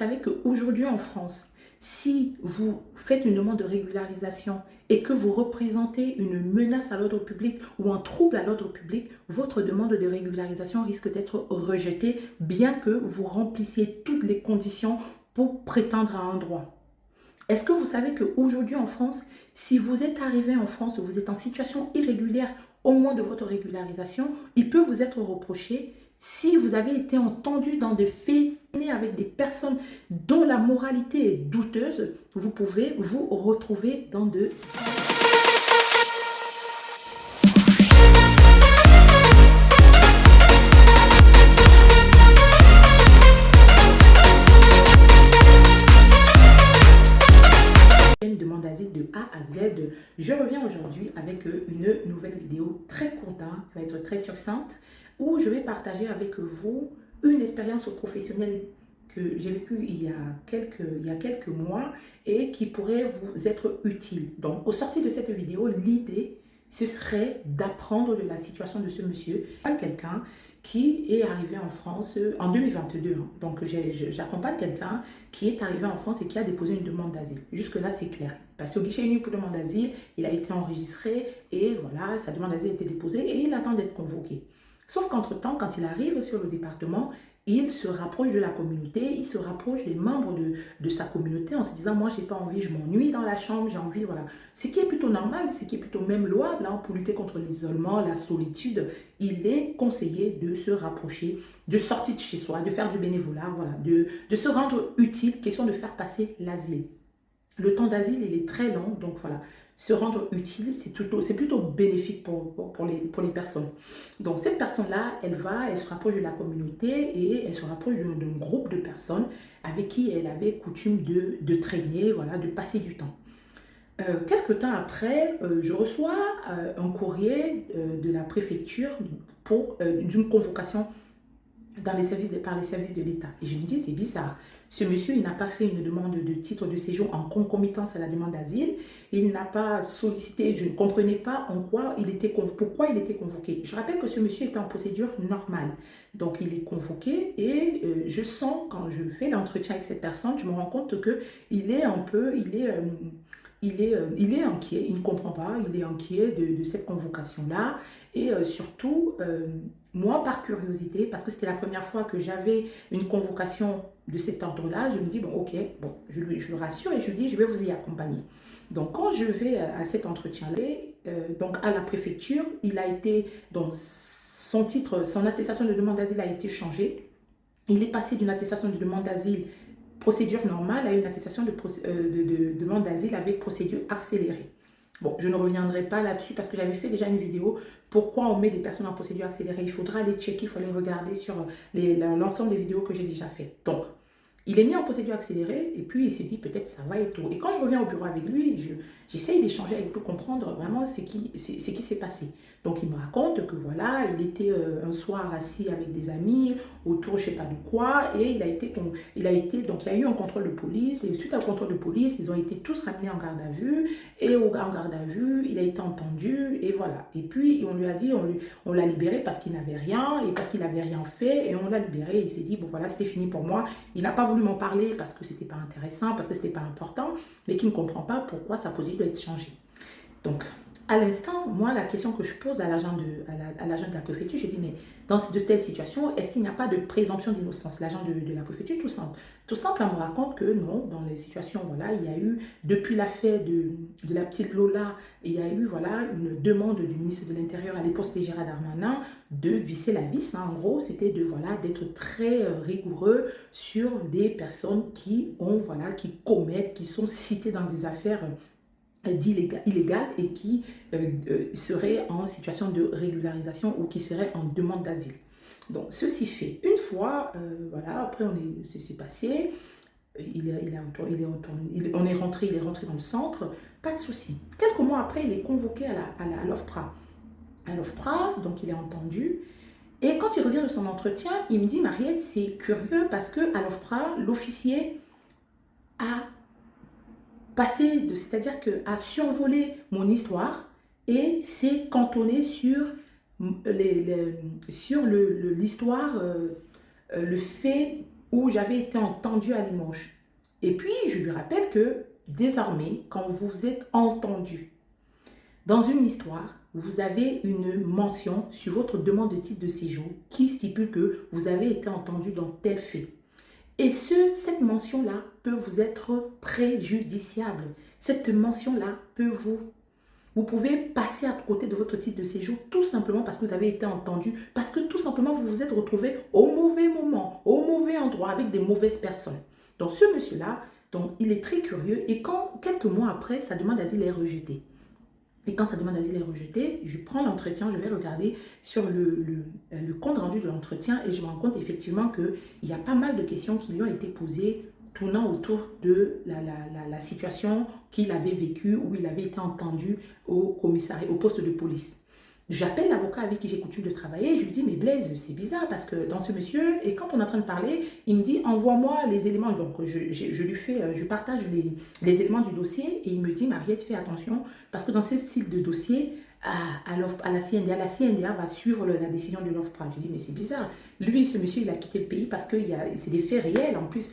savez qu'aujourd'hui en France, si vous faites une demande de régularisation et que vous représentez une menace à l'ordre public ou un trouble à l'ordre public, votre demande de régularisation risque d'être rejetée, bien que vous remplissiez toutes les conditions pour prétendre à un droit. Est-ce que vous savez qu'aujourd'hui en France, si vous êtes arrivé en France, vous êtes en situation irrégulière au moment de votre régularisation, il peut vous être reproché si vous avez été entendu dans des faits avec des personnes dont la moralité est douteuse, vous pouvez vous retrouver dans de... demande d'asile de A à Z. Je reviens aujourd'hui avec une nouvelle vidéo très courte, qui va être très succincte, où je vais partager avec vous une expérience professionnelle que j'ai vécue il y a quelques mois et qui pourrait vous être utile. Donc, au sortir de cette vidéo, l'idée, ce serait d'apprendre de la situation de ce monsieur, quelqu'un qui est arrivé en France en 2022. Donc, j'accompagne quelqu'un qui est arrivé en France et qui a déposé une demande d'asile. Jusque-là, c'est clair. Passé au guichet unique pour demande d'asile, il a été enregistré et voilà, sa demande d'asile a été déposée et il attend d'être convoqué. Sauf qu'entre-temps, quand il arrive sur le département, il se rapproche de la communauté, il se rapproche des membres de sa communauté en se disant « moi, j'ai pas envie, je m'ennuie dans la chambre, j'ai envie, voilà ». Ce qui est plutôt normal, ce qui est plutôt même louable pour lutter contre l'isolement, la solitude. Il est conseillé de se rapprocher, de sortir de chez soi, de faire du bénévolat, voilà, de se rendre utile, question de faire passer l'asile. Le temps d'asile, il est très long, donc voilà. Se rendre utile, c'est plutôt bénéfique pour les personnes. Donc, cette personne-là, elle se rapproche de la communauté et elle se rapproche d'un groupe de personnes avec qui elle avait coutume de traîner, voilà, de passer du temps. Quelques temps après, je reçois un courrier de la préfecture d'une convocation par les services de l'État. Et je me dis, c'est bizarre. Ce monsieur, il n'a pas fait une demande de titre de séjour en concomitance à la demande d'asile. Il n'a pas sollicité, je ne comprenais pas pourquoi il était convoqué. Je rappelle que ce monsieur était en procédure normale. Donc, il est convoqué et je sens, quand je fais l'entretien avec cette personne, je me rends compte qu'il est il est inquiet, il ne comprend pas, il est inquiet de cette convocation-là. Et surtout, moi, par curiosité, parce que c'était la première fois que j'avais une convocation de cet ordre-là, je me dis, bon, ok, bon, je le rassure et je lui dis, je vais vous y accompagner. Donc, quand je vais à cet entretien-là, donc à la préfecture, il a été, donc son attestation de demande d'asile a été changée. Il est passé d'une attestation de demande d'asile procédure normale à une attestation de demande d'asile avec procédure accélérée. Bon, je ne reviendrai pas là-dessus parce que j'avais fait déjà une vidéo. Pourquoi on met des personnes en procédure accélérée? Il faudra aller checker, il faut aller regarder sur l'ensemble des vidéos que j'ai déjà faites. Donc, il est mis en procédure accélérée et puis il s'est dit peut-être ça va et tout. Et quand je reviens au bureau avec lui, j'essaye d'échanger avec lui pour comprendre vraiment ce qui s'est passé. Donc il me raconte que voilà, il était un soir assis avec des amis autour je ne sais pas de quoi et donc il y a eu un contrôle de police et suite au contrôle de police, ils ont été tous ramenés en garde à vue et en garde à vue, il a été entendu et voilà. Et puis on lui a dit, on l'a libéré parce qu'il n'avait rien et parce qu'il n'avait rien fait et on l'a libéré et il s'est dit bon voilà, c'était fini pour moi. Il n'a pas voulu m'en parler parce que c'était pas intéressant, parce que c'était pas important, mais qui ne comprend pas pourquoi sa position doit être changée. Donc, à l'instant, moi, la question que je pose à l'agent de la préfecture, je dis, mais dans de telles situations, est-ce qu'il n'y a pas de présomption d'innocence? L'agent de la préfecture, tout simple, elle me raconte que non, dans les situations, voilà, il y a eu, depuis l'affaire de la petite Lola, il y a eu, voilà, une demande du ministre de l'Intérieur, à l'époque, c'était Gérald Darmanin, de visser la vis. En gros, c'était d'être très rigoureux sur des personnes qui commettent, qui sont citées dans des affaires illégales et qui seraient en situation de régularisation ou qui seraient en demande d'asile. Donc, ceci fait. Une fois, voilà, après, c'est passé, il est rentré dans le centre, pas de souci. Quelques mois après, il est convoqué à l'OFPRA. À l'OFPRA, donc il est entendu. Et quand il revient de son entretien, il me dit, Mariette, c'est curieux parce qu'à l'OFPRA, l'officier a c'est-à-dire qu'à survoler mon histoire et s'est cantonné sur l'histoire, le fait où j'avais été entendue à Limoges. Et puis, je lui rappelle que désormais, quand vous êtes entendu dans une histoire, vous avez une mention sur votre demande de titre de séjour qui stipule que vous avez été entendu dans tel fait. Et cette mention-là peut vous être préjudiciable. Cette mention-là peut vous pouvez passer à côté de votre titre de séjour tout simplement parce que vous avez été entendu, parce que tout simplement vous vous êtes retrouvé au mauvais moment, au mauvais endroit avec des mauvaises personnes. Donc ce monsieur-là, donc, il est très curieux et quand quelques mois après, sa demande d'asile est rejetée. Et quand sa demande d'asile est rejetée, je prends l'entretien, je vais regarder sur le compte rendu de l'entretien et je me rends compte effectivement qu'il y a pas mal de questions qui lui ont été posées tournant autour de la situation qu'il avait vécue où il avait été entendu au commissariat, au poste de police. J'appelle l'avocat avec qui j'ai coutume de travailler et je lui dis, mais Blaise, c'est bizarre parce que dans ce monsieur, et quand on est en train de parler, il me dit, envoie-moi les éléments. Donc, je partage les éléments du dossier et il me dit, Mariette, fais attention parce que dans ce style de dossier, à la CNDA va suivre la décision de l'OFPRA. Je dis, mais c'est bizarre. Lui, ce monsieur, il a quitté le pays parce que c'est des faits réels. En plus,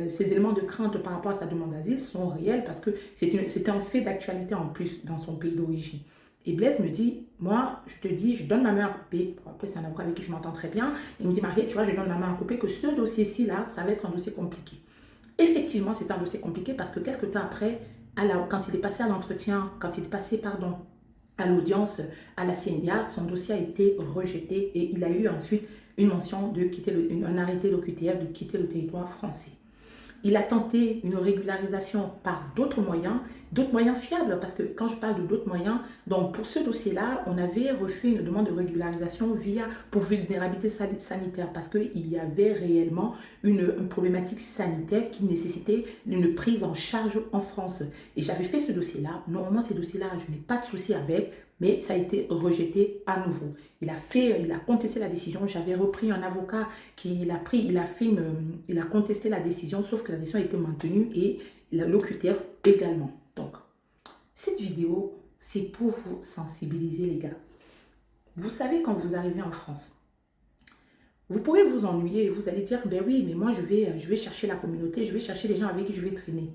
ces éléments de crainte par rapport à sa demande d'asile sont réels parce que c'est un fait d'actualité en plus dans son pays d'origine. Et Blaise me dit, moi, je te dis, je donne ma main à couper. Après, c'est un avocat avec qui je m'entends très bien. Il me dit, Mariette, tu vois, je donne ma main à couper que ce dossier-ci, là, ça va être un dossier compliqué. Effectivement, c'est un dossier compliqué parce que quelques temps après, quand il est passé à l'entretien, quand il est passé, pardon, à l'audience à la CNDA, son dossier a été rejeté et il a eu ensuite une mention de quitter un arrêté d'OQTF de quitter le territoire français. Il a tenté une régularisation par d'autres moyens fiables, parce que quand je parle de d'autres moyens, donc pour ce dossier-là, on avait refait une demande de régularisation pour vulnérabilité sanitaire, parce qu'il y avait réellement une problématique sanitaire qui nécessitait une prise en charge en France. Et j'avais fait ce dossier-là. Normalement, ces dossiers-là, je n'ai pas de souci avec, mais ça a été rejeté à nouveau. Il a contesté la décision. J'avais repris un avocat il a contesté la décision, sauf que la décision a été maintenue et l'OQTF également. Donc, cette vidéo, c'est pour vous sensibiliser, les gars. Vous savez, quand vous arrivez en France, vous pourrez vous ennuyer et vous allez dire, ben oui, mais moi, je vais chercher la communauté, je vais chercher les gens avec qui je vais traîner.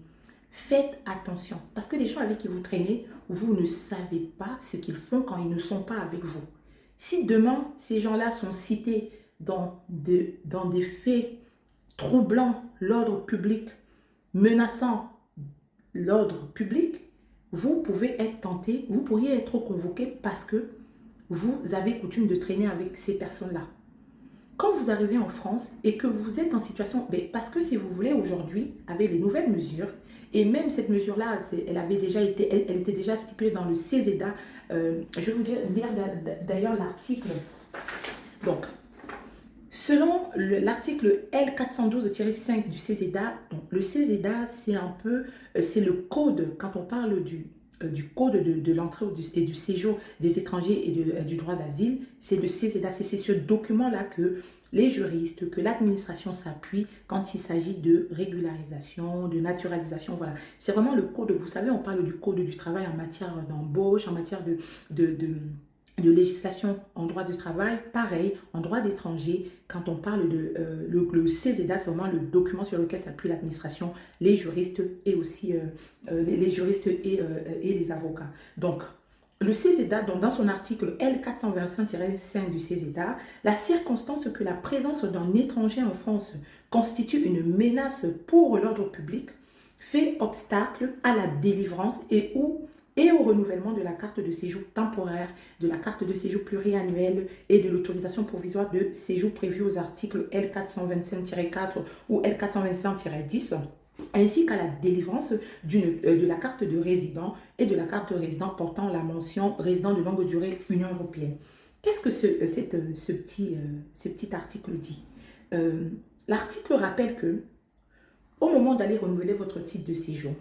Faites attention, parce que les gens avec qui vous traînez, vous ne savez pas ce qu'ils font quand ils ne sont pas avec vous. Si demain, ces gens-là sont cités dans des faits troublant l'ordre public, menaçant l'ordre public, vous pouvez être tenté, vous pourriez être convoqué parce que vous avez coutume de traîner avec ces personnes-là. Quand vous arrivez en France et que vous êtes en situation, parce que si vous voulez aujourd'hui, avec les nouvelles mesures, et même cette mesure-là, elle était déjà stipulée dans le CESEDA, je vais vous lire d'ailleurs l'article. Donc, selon l'article L412-5 du CESEDA, donc le CESEDA, c'est le code, quand on parle du code de l'entrée et du séjour des étrangers et du droit d'asile, c'est le CESEDA, c'est ce document-là que les juristes, que l'administration s'appuie quand il s'agit de régularisation, de naturalisation, voilà. C'est vraiment le code, vous savez, on parle du code du travail en matière d'embauche, en matière de législation en droit du travail, pareil, en droit d'étranger, quand on parle de le CESEDA, c'est vraiment le document sur lequel s'appuie l'administration, les juristes et aussi les juristes et les avocats. Donc, le CESEDA, dans son article L425-5 du CESEDA, la circonstance que la présence d'un étranger en France constitue une menace pour l'ordre public fait obstacle à la délivrance et au renouvellement de la carte de séjour temporaire, de la carte de séjour pluriannuelle et de l'autorisation provisoire de séjour prévue aux articles L425-4 ou L425-10, ainsi qu'à la délivrance de la carte de résident et de la carte de résident portant la mention résident de longue durée Union européenne. Qu'est-ce que ce petit article dit? L'article rappelle que au moment d'aller renouveler votre titre de séjour,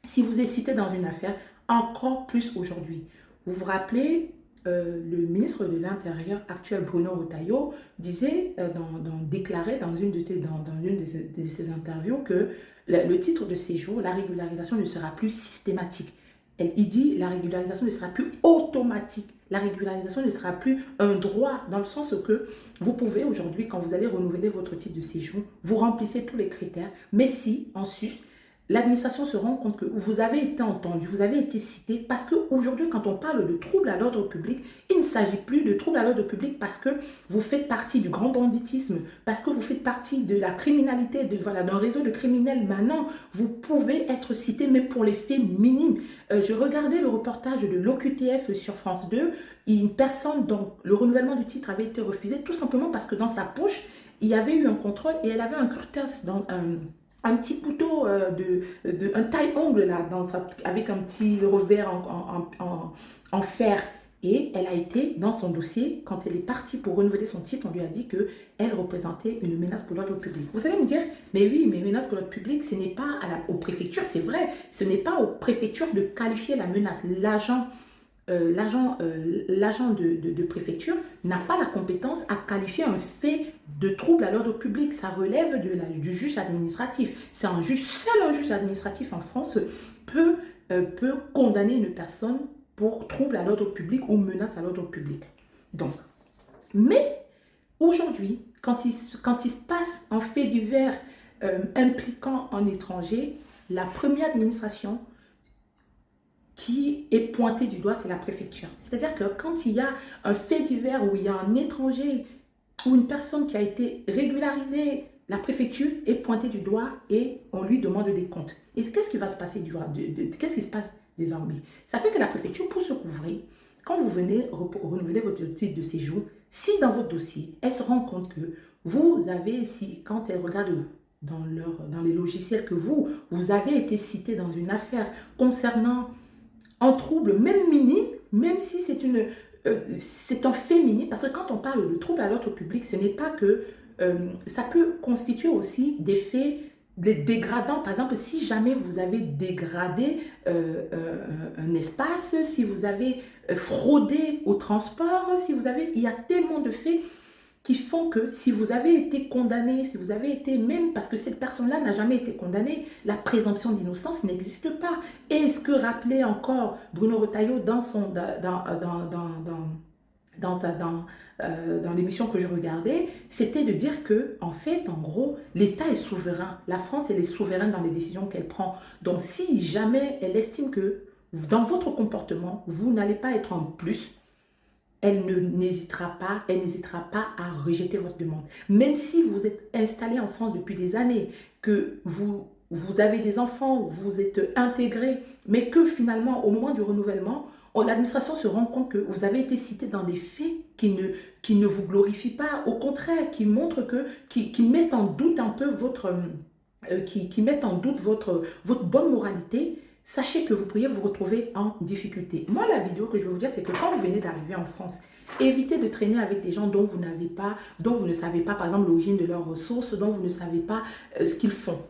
si vous êtes cité dans une affaire, encore plus aujourd'hui. Vous vous rappelez, le ministre de l'Intérieur actuel, Bruno Retailleau, déclarait dans une de ses interviews que le titre de séjour, la régularisation ne sera plus systématique. Il dit la régularisation ne sera plus automatique. La régularisation ne sera plus un droit dans le sens que vous pouvez aujourd'hui, quand vous allez renouveler votre titre de séjour, vous remplissez tous les critères, mais si ensuite l'administration se rend compte que vous avez été entendu, vous avez été cité, parce qu'aujourd'hui, quand on parle de troubles à l'ordre public, il ne s'agit plus de troubles à l'ordre public parce que vous faites partie du grand banditisme, parce que vous faites partie de la criminalité, d'un réseau de criminels. Maintenant, vous pouvez être cité, même pour les faits minimes. Je regardais le reportage de l'OQTF sur France 2, une personne dont le renouvellement du titre avait été refusé, tout simplement parce que dans sa poche, il y avait eu un contrôle et elle avait un curtas dans un petit couteau, un taille-ongle là, avec un petit revers en fer. Et elle a été dans son dossier, quand elle est partie pour renouveler son titre, on lui a dit qu'elle représentait une menace pour l'ordre public. Vous allez me dire, mais oui, mais menace pour l'ordre public, ce n'est pas aux préfectures, c'est vrai, ce n'est pas aux préfectures de qualifier la menace. L'agent de préfecture n'a pas la compétence à qualifier un fait de trouble à l'ordre public. Ça relève du juge administratif. Seul un juge administratif en France peut condamner une personne pour trouble à l'ordre public ou menace à l'ordre public. Donc, mais aujourd'hui, quand il se passe un fait divers impliquant un étranger, la première administration qui est pointé du doigt, c'est la préfecture. C'est-à-dire que quand il y a un fait divers où il y a un étranger ou une personne qui a été régularisée, la préfecture est pointée du doigt et on lui demande des comptes. Et qu'est-ce qui va se passer qu'est-ce qui se passe désormais? Ça fait que la préfecture, pour se couvrir, quand vous venez renouveler votre titre de séjour, si dans votre dossier, elle se rend compte que vous avez, quand elle regarde dans les logiciels que vous avez été cité dans une affaire concernant un trouble, même minime, même si c'est un fait minime, parce que quand on parle de trouble à l'ordre public, ce n'est pas que ça peut constituer aussi des faits dégradants. Par exemple, si jamais vous avez dégradé un espace, si vous avez fraudé au transport, il y a tellement de faits qui font que si vous avez été condamné, si vous avez été, même parce que cette personne-là n'a jamais été condamnée, la présomption d'innocence n'existe pas. Et ce que rappelait encore Bruno Retailleau dans l'émission que je regardais, c'était de dire que, en fait, en gros, l'État est souverain. La France, elle est souveraine dans les décisions qu'elle prend. Donc, si jamais elle estime que dans votre comportement, vous n'allez pas être en plus, elle n'hésitera pas à rejeter votre demande. Même si vous êtes installé en France depuis des années, que vous avez des enfants, vous êtes intégré, mais que finalement, au moment du renouvellement, l'administration se rend compte que vous avez été cité dans des faits qui ne vous glorifient pas, au contraire, qui montrent qui mettent en doute un peu votre bonne moralité. Sachez que vous pourriez vous retrouver en difficulté. Moi, la vidéo que je vais vous dire, c'est que quand vous venez d'arriver en France, évitez de traîner avec des gens dont vous ne savez pas, par exemple, l'origine de leurs ressources, dont vous ne savez pas ce qu'ils font.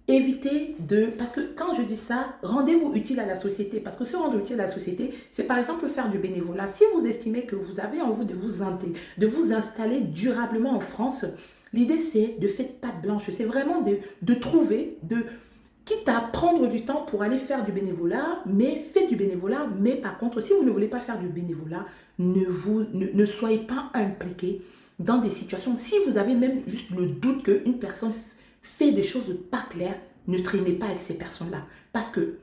Parce que quand je dis ça, rendez-vous utile à la société. Parce que se rendre utile à la société, c'est par exemple faire du bénévolat. Si vous estimez que vous avez envie de vous installer durablement en France, l'idée c'est de faire patte blanche. C'est vraiment de trouver, quitte à prendre du temps pour aller faire du bénévolat, mais faites du bénévolat. Mais par contre, si vous ne voulez pas faire du bénévolat, ne soyez pas impliqué dans des situations. Si vous avez même juste le doute qu'une personne fait des choses pas claires, ne traînez pas avec ces personnes-là. Parce que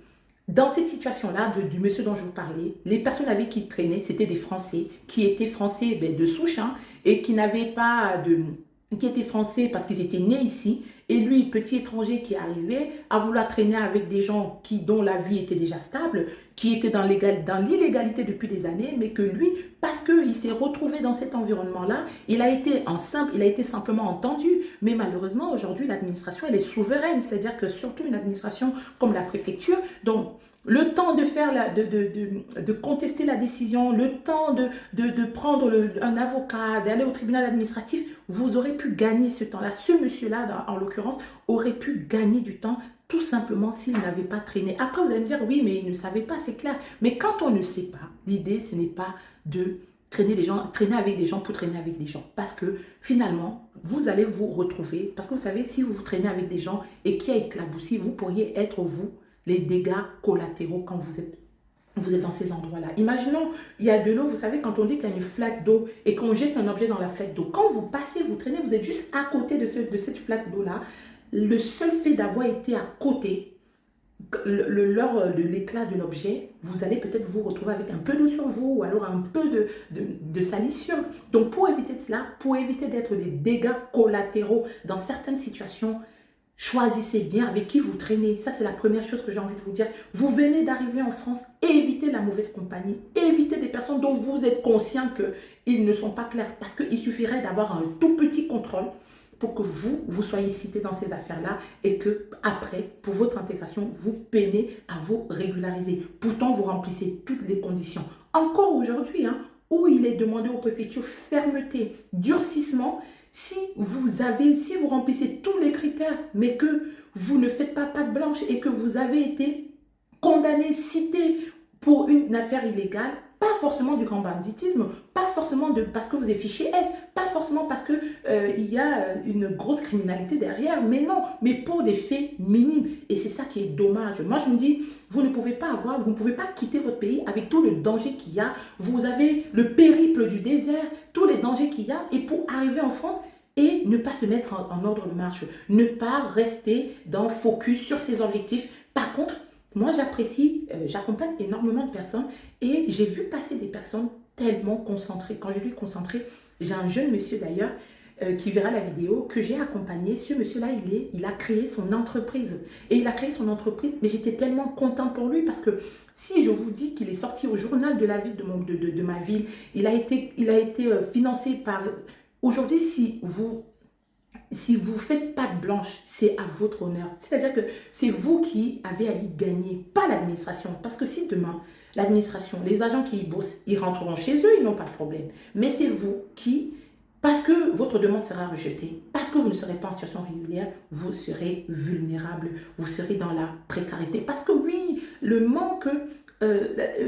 dans cette situation-là, du monsieur dont je vous parlais, les personnes avec qui il traînait, c'était des Français, qui étaient Français de souche, et qui étaient Français parce qu'ils étaient nés ici. Et lui, petit étranger qui est arrivé, a voulu traîner avec des gens dont la vie était déjà stable, qui étaient dans l'illégalité depuis des années, mais que lui, parce qu'il s'est retrouvé dans cet environnement-là, il a été simplement entendu. Mais malheureusement, aujourd'hui, l'administration, elle est souveraine. C'est-à-dire que surtout une administration comme la préfecture, donc le temps de contester la décision, le temps de prendre un avocat, d'aller au tribunal administratif, vous aurez pu gagner ce temps-là. Ce monsieur-là, en l'occurrence, aurait pu gagner du temps tout simplement s'il n'avait pas traîné. Après, vous allez me dire, oui, mais il ne savait pas, c'est clair. Mais quand on ne sait pas, l'idée, ce n'est pas de traîner avec des gens pour traîner avec des gens. Parce que finalement, vous allez vous retrouver. Parce que vous savez, si vous traînez avec des gens et qui a éclaboussé, vous pourriez être, vous, les dégâts collatéraux quand vous êtes vous êtes dans ces endroits-là. Imaginons, il y a de l'eau, vous savez, quand on dit qu'il y a une flaque d'eau et qu'on jette un objet dans la flaque d'eau, quand vous passez, vous traînez, vous êtes juste à côté de cette flaque d'eau-là, le seul fait d'avoir été à côté, lors de l'éclat de l'objet, vous allez peut-être vous retrouver avec un peu d'eau sur vous ou alors un peu de salissure. Donc, pour éviter cela, pour éviter d'être des dégâts collatéraux dans certaines situations, choisissez bien avec qui vous traînez. Ça, c'est la première chose que j'ai envie de vous dire. Vous venez d'arriver en France, évitez la mauvaise compagnie, évitez des personnes dont vous êtes conscient qu'ils ne sont pas clairs. Parce qu'il suffirait d'avoir un tout petit contrôle pour que vous soyez cité dans ces affaires-là et que après, pour votre intégration, vous peinez à vous régulariser. Pourtant, vous remplissez toutes les conditions. Encore aujourd'hui, où il est demandé aux préfectures fermeté, durcissement, si vous remplissez tous les critères, mais que vous ne faites pas patte blanche et que vous avez été condamné, cité pour une affaire illégale, pas forcément du grand banditisme, pas forcément parce que vous êtes fiché S, pas forcément parce qu'il y a une grosse criminalité derrière, mais non, mais pour des faits minimes. Et c'est ça qui est dommage. Moi, je me dis, vous ne pouvez pas quitter votre pays avec tout le danger qu'il y a. Vous avez le périple du désert, tous les dangers qu'il y a, et pour arriver en France, et ne pas se mettre en ordre de marche, ne pas rester dans focus sur ses objectifs. Par contre, moi, j'accompagne énormément de personnes et j'ai vu passer des personnes tellement concentrées. Quand je dis concentré, j'ai un jeune monsieur d'ailleurs qui verra la vidéo que j'ai accompagné. Ce monsieur-là, il a créé son entreprise. Et il a créé son entreprise, mais j'étais tellement contente pour lui parce que si je vous dis qu'il est sorti au journal de la ville de ma ville, il a été financé par... Aujourd'hui, si vous faites patte blanche, c'est à votre honneur. C'est-à-dire que c'est vous qui avez à y gagner, pas l'administration. Parce que si demain, l'administration, les agents qui y bossent, ils rentreront chez eux, ils n'ont pas de problème. Mais c'est vous qui, parce que votre demande sera rejetée, parce que vous ne serez pas en situation régulière, vous serez vulnérable, vous serez dans la précarité. Parce que oui, le manque...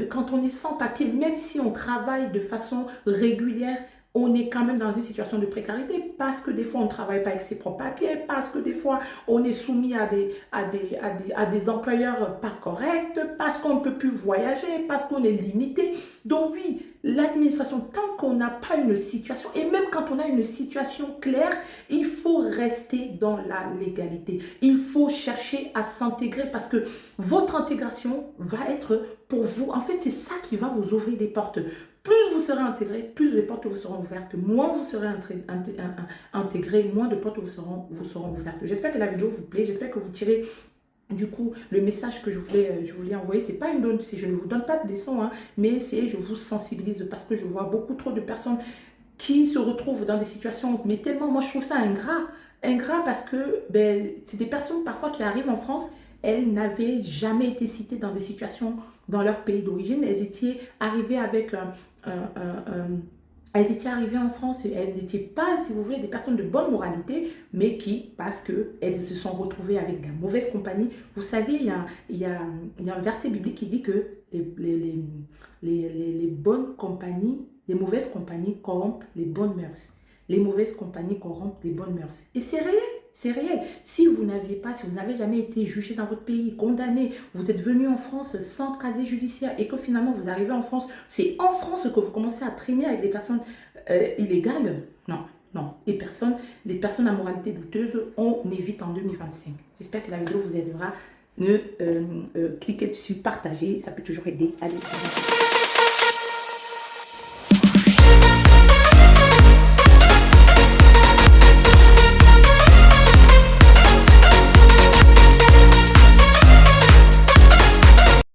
quand on est sans papier, même si on travaille de façon régulière, on est quand même dans une situation de précarité parce que des fois, on ne travaille pas avec ses propres papiers, parce que des fois, on est soumis à des employeurs pas corrects, parce qu'on ne peut plus voyager, parce qu'on est limité. Donc oui, l'administration, tant qu'on n'a pas une situation, et même quand on a une situation claire, il faut rester dans la légalité. Il faut chercher à s'intégrer parce que votre intégration va être pour vous, en fait, c'est ça qui va vous ouvrir des portes. Plus vous serez intégré, plus les portes vous seront ouvertes. Moins vous serez intégré, moins de portes vous seront ouvertes. J'espère que la vidéo vous plaît. J'espère que vous tirez du coup le message que je voulais envoyer. C'est pas une donne, je ne vous donne pas de leçon, mais je vous sensibilise parce que je vois beaucoup trop de personnes qui se retrouvent dans des situations, mais tellement, moi je trouve ça ingrat parce que c'est des personnes parfois qui arrivent en France. Elles n'avaient jamais été citées dans des situations dans leur pays d'origine. Elles étaient arrivées avec elles étaient arrivées en France et elles n'étaient pas, si vous voulez, des personnes de bonne moralité, mais qui, parce qu'elles se sont retrouvées avec de la mauvaise compagnie. Vous savez, il y a un verset biblique qui dit que les bonnes compagnies, les mauvaises compagnies corrompent les bonnes mœurs. Les mauvaises compagnies corrompent les bonnes mœurs. Et c'est réel. C'est réel. Si vous n'avez jamais été jugé dans votre pays, condamné, vous êtes venu en France sans casier judiciaire et que finalement vous arrivez en France, c'est en France que vous commencez à traîner avec des personnes illégales. Non, non. Les personnes à moralité douteuse, on évite en 2025. J'espère que la vidéo vous aidera. Cliquez dessus, partagez, ça peut toujours aider. Allez,